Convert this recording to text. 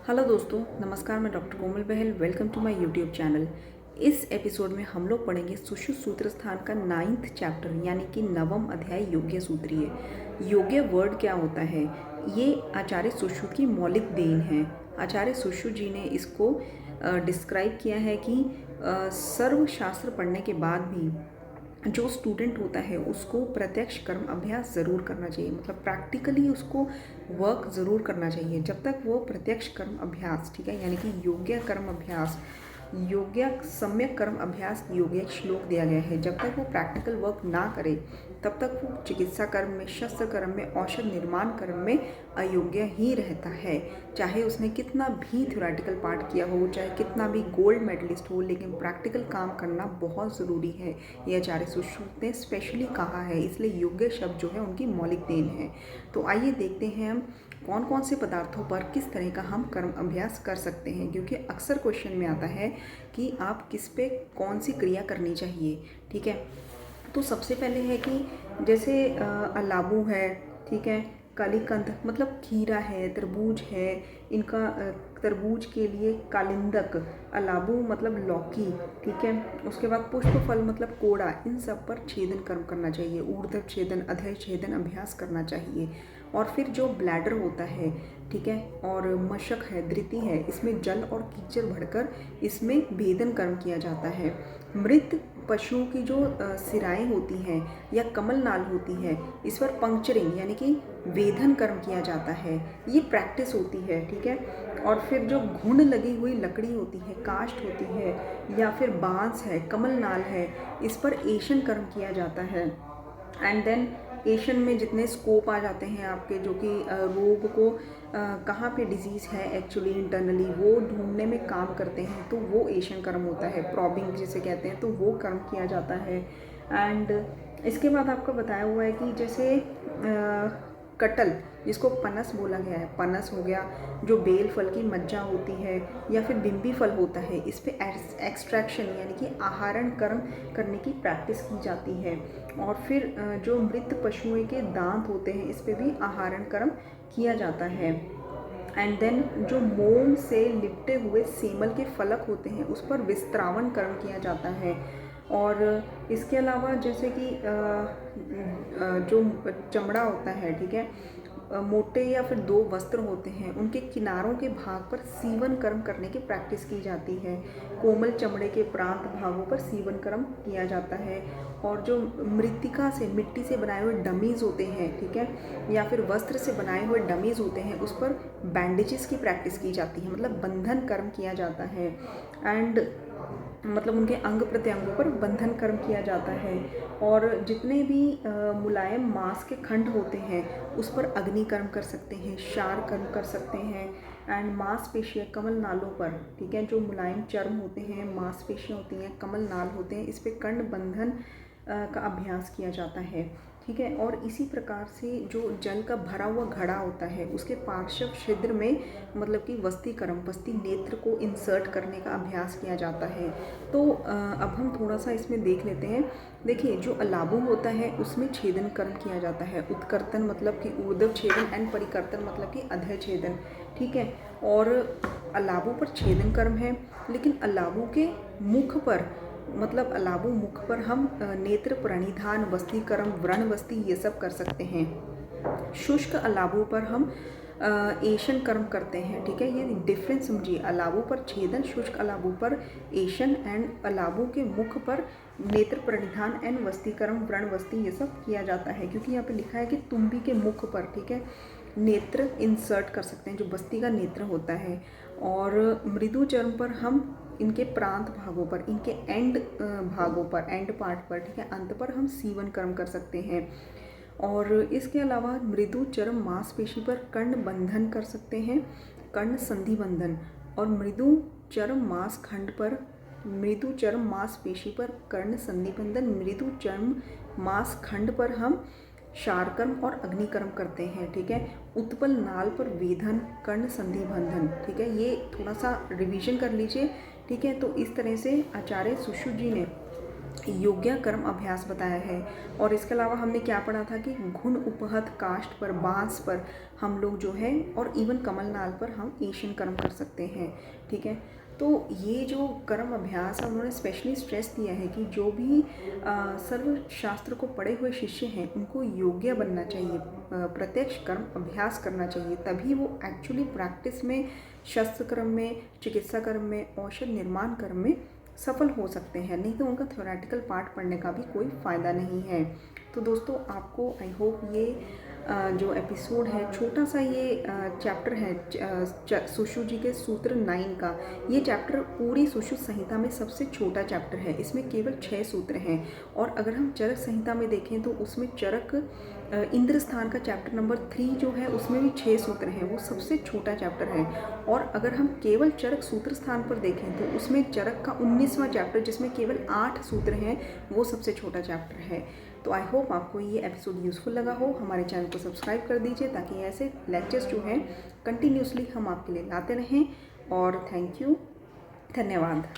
Hello दोस्तों, नमस्कार। मैं doctor Komal Bahl. Welcome to my YouTube channel. इस एपिसोड में हम लोग पढ़ेंगे सुश्रुत सूत्र स्थान का 9th चैप्टर यानी कि नवम अध्याय योग्य सूत्रीय। योग्य वर्ड क्या होता है? ये आचार्य सुश्रुत की मौलिक देन है। आचार्य सुश्रुत जी ने इसको डिस्क्राइब किया है कि सर्वशास्त्र पढ़ने के बाद भी जो स्टूडेंट होता है उसको प्रत्यक्ष कर्म अभ्यास ज़रूर करना चाहिए, मतलब प्रैक्टिकली उसको वर्क ज़रूर करना चाहिए। जब तक वो प्रत्यक्ष कर्म अभ्यास, ठीक है, यानी कि योग्य कर्म अभ्यास, योग्य सम्यक कर्म अभ्यास योग्य श्लोक दिया गया है, जब तक वो प्रैक्टिकल वर्क ना करे तब तक वो चिकित्सा कर्म में, शस्त्र कर्म में, औषध निर्माण कर्म में अयोग्य ही रहता है। चाहे उसने कितना भी थ्योरेटिकल पार्ट किया हो, चाहे कितना भी गोल्ड मेडलिस्ट हो, लेकिन प्रैक्टिकल काम करना बहुत ज़रूरी है। ये आचार्य सुश्रुत ने स्पेशली कहा है, इसलिए योग्य शब्द जो है उनकी मौलिक देन है। तो आइए देखते हैं हम कौन कौन से पदार्थों पर किस तरह का हम कर्म अभ्यास कर सकते हैं, क्योंकि अक्सर क्वेश्चन में आता है कि आप किस पे कौन सी क्रिया करनी चाहिए। ठीक है, तो सबसे पहले है कि जैसे अलाबू है, ठीक है, कालीकंद मतलब खीरा है, तरबूज है, इनका तरबूज के लिए कालिंदक, अलाबू मतलब लौकी, ठीक है, उसके बाद पुष्प फल मतलब कोड़ा, इन सब पर छेदन कर्म करना चाहिए, ऊर्ध्व छेदन, अधः छेदन अभ्यास करना चाहिए। और फिर जो ब्लैडर होता है, ठीक है, और मशक है, धृति है, इसमें जल और कीचड़ भरकर इसमें भेदन कर्म किया जाता है। मृत पशुओं की जो सिराएं होती हैं या कमल नाल होती है, इस पर पंक्चरिंग यानी कि वेधन कर्म किया जाता है, ये प्रैक्टिस होती है। ठीक है, और फिर जो घुंड लगी हुई लकड़ी होती है, काष्ठ होती है, या फिर बांस है, कमल नाल है, इस पर एशन कर्म किया जाता है। एंड देन एशन में जितने स्कोप आ जाते हैं आपके, जो कि रोग को कहाँ पे डिजीज़ है एक्चुअली इंटरनली, वो ढूंढने में काम करते हैं, तो वो एशन कर्म होता है, प्रॉबिंग जिसे कहते हैं, तो वो कर्म किया जाता है। एंड इसके बाद आपको बताया हुआ है कि जैसे कटल, जिसको पनस बोला गया है, पनस हो गया, जो बेल फल की मज्जा होती है, या फिर बिम्बी फल होता है, इस पे एक्सट्रैक्शन यानी कि आहरण कर्म करने की प्रैक्टिस की जाती है। और फिर जो मृत पशुओं के दांत होते हैं, इस पे भी आहरण कर्म किया जाता है। एंड देन जो मोम से लिपटे हुए सेमल के फलक होते हैं, उस पर विस्त्रावन कर्म किया जाता है। और इसके अलावा जैसे कि जो चमड़ा होता है, ठीक है, मोटे या फिर दो वस्त्र होते हैं, उनके किनारों के भाग पर सीवन कर्म करने की प्रैक्टिस की जाती है। कोमल चमड़े के प्रांत भागों पर सीवन कर्म किया जाता है। और जो मृतिका से, मिट्टी से बनाए हुए डमीज़ होते हैं, ठीक है, या फिर वस्त्र से बनाए हुए डमीज़ होते हैं, उस पर बैंडेजेस की प्रैक्टिस की जाती है, मतलब बंधन कर्म किया जाता है। एंड मतलब उनके अंग प्रत्यंगों पर बंधन कर्म किया जाता है। और जितने भी मुलायम मांस के खंड होते हैं, उस पर अग्नि कर्म कर सकते हैं, शार कर्म कर सकते हैं। एंड मांसपेशियाँ कमल नालों पर, ठीक है, जो मुलायम चर्म होते हैं, मांसपेशियाँ होती हैं, कमल नाल होते हैं, इस पर कर्ण बंधन का अभ्यास किया जाता है। ठीक है, और इसी प्रकार से जो जल का भरा हुआ घड़ा होता है, उसके पार्श्व छिद्र में मतलब कि वस्ती कर्म, वस्ती नेत्र को इंसर्ट करने का अभ्यास किया जाता है। तो अब हम थोड़ा सा इसमें देख लेते हैं। देखिए, जो अलाबू होता है उसमें छेदन कर्म किया जाता है, उत्कर्तन मतलब कि ऊर्ध्व छेदन, एंड परिकर्तन मतलब कि अधः छेदन। ठीक है, और अलाबू पर छेदन कर्म है, लेकिन अलाबू के मुख पर, मतलब अलाबू मुख पर हम नेत्र प्रणिधान, वस्ती कर्म, व्रण वस्ती, ये सब कर सकते हैं। शुष्क अलाबू पर हम एशन कर्म करते हैं। ठीक है, ये डिफरेंस समझिए, अलाबू पर छेदन, शुष्क अलाबू पर एशन, एंड अलाबू के मुख पर नेत्र प्रणिधान एंड वस्ती कर्म, व्रण वस्ती, ये सब किया जाता है। क्योंकि यहाँ पे लिखा है कि तुम्बी के मुख पर, ठीक है, नेत्र इंसर्ट कर सकते हैं, जो बस्ती का नेत्र होता है। और मृदु चर्म पर हम इनके प्रांत भागों पर, इनके एंड भागों पर, एंड पार्ट पर, ठीक है, अंत पर हम सीवन कर्म कर सकते हैं। और इसके अलावा मृदु चर्म मांसपेशी पर कर्ण बंधन कर सकते हैं, कर्ण संधि बंधन। और मृदु चर्म मांस खंड पर, मृदु चर्म मांसपेशी पर कर्ण संधि बंधन, मृदु चर्म मांस खंड पर हम शारकर्म और अग्निकर्म करते हैं। ठीक है, उत्पल नाल पर वेधन, कर्ण संधि बंधन। ठीक है, ये थोड़ा सा रिवीजन कर लीजिए। ठीक है, तो इस तरह से आचार्य सुश्रुत जी ने योग्य कर्म अभ्यास बताया है। और इसके अलावा हमने क्या पढ़ा था कि घुन उपहत काष्ठ पर, बांस पर हम लोग जो है, और इवन कमलनाल पर हम ईशन कर्म कर सकते हैं। ठीक है, तो ये जो कर्म अभ्यास है उन्होंने स्पेशली स्ट्रेस दिया है कि जो भी सर्व शास्त्र को पढ़े हुए शिष्य हैं उनको योग्य बनना चाहिए, प्रत्यक्ष कर्म अभ्यास करना चाहिए, तभी वो एक्चुअली प्रैक्टिस में, शस्त्र कर्म में, चिकित्सा कर्म में, औषध निर्माण कर्म में सफल हो सकते हैं। नहीं तो उनका थ्योरेटिकल पार्ट पढ़ने का भी कोई फ़ायदा नहीं है। तो दोस्तों, आपको आई होप ये जो एपिसोड है, छोटा सा ये चैप्टर है सुश्रु जी के सूत्र 9 का, ये चैप्टर पूरी सुश्रु संहिता में सबसे छोटा चैप्टर है। इसमें केवल 6 सूत्र हैं। और अगर हम चरक संहिता में देखें तो उसमें चरक इंद्र स्थान का चैप्टर नंबर 3 जो है उसमें भी 6 सूत्र हैं, वो सबसे छोटा चैप्टर है। और अगर हम केवल चरक सूत्र स्थान पर देखें तो उसमें चरक का 19वां चैप्टर जिसमें केवल 8 सूत्र हैं, वो सबसे छोटा चैप्टर है। तो आई होप आपको ये एपिसोड यूज़फुल लगा हो। हमारे चैनल को सब्सक्राइब कर दीजिए ताकि ऐसे लेक्चर्स जो हैं कंटिन्यूसली हम आपके लिए लाते रहें। और थैंक यू, धन्यवाद।